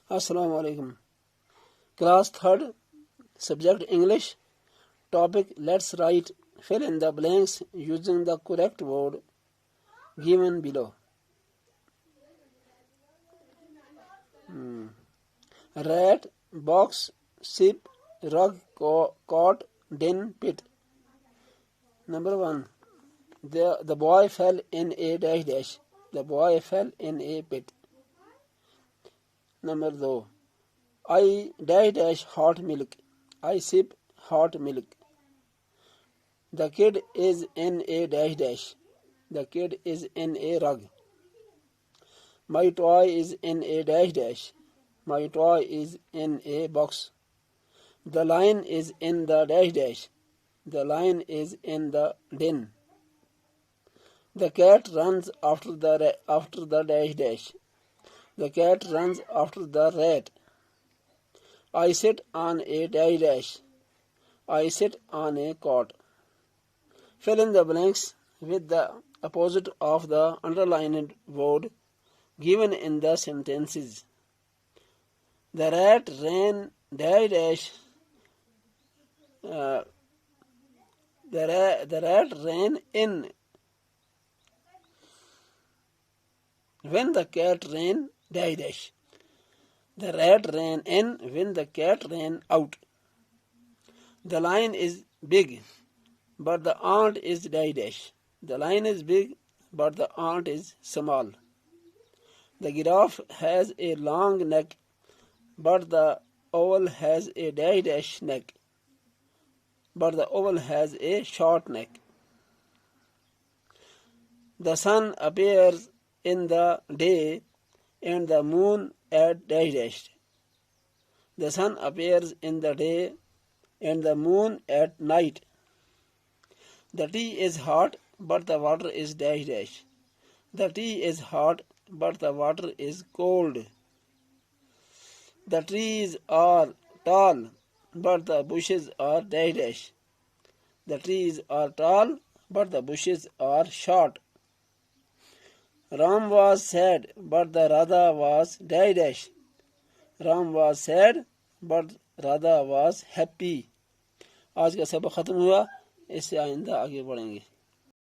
Assalamu alaikum. Class 3rd, subject English. Topic let's write fill in the blanks using the correct word given below. Rat, box, ship, rug, cot, den, pit. Number 1. The boy fell in a dash dash. The boy fell in a pit. Number 2. I dash dash hot milk. I sip hot milk. The kid is in a dash dash. The kid is in a rug. My toy is in a dash dash. My toy is in a box. The lion is in the dash dash. The lion is in the den. The cat runs after the dash dash. The cat runs after the rat. I sit on a dash dash. I sit on a cot. Fill in the blanks with the opposite of the underlined word given in the sentences. The rat ran dash dash. The rat ran in when the cat ran dash dash. The rat ran in when the cat ran out. The lion is big, but the ant is dash dash. The lion is big, but the ant is small. The giraffe has a long neck, but the owl has a dash dash neck. But the owl has a short neck. The sun appears in the day and the moon at dash dash. The sun appears in the day and the moon at night. The tea is hot, but the water is dash dash. The tea is hot, but the water is cold. The trees are tall, but the bushes are dash dash. The trees are tall, but the bushes are short. Ram was sad, but the Radha was dash dash. Ram was sad, but Radha was happy. आज का सबक खत्म हुआ, इससे आइंदा आगे बढ़ेंगे.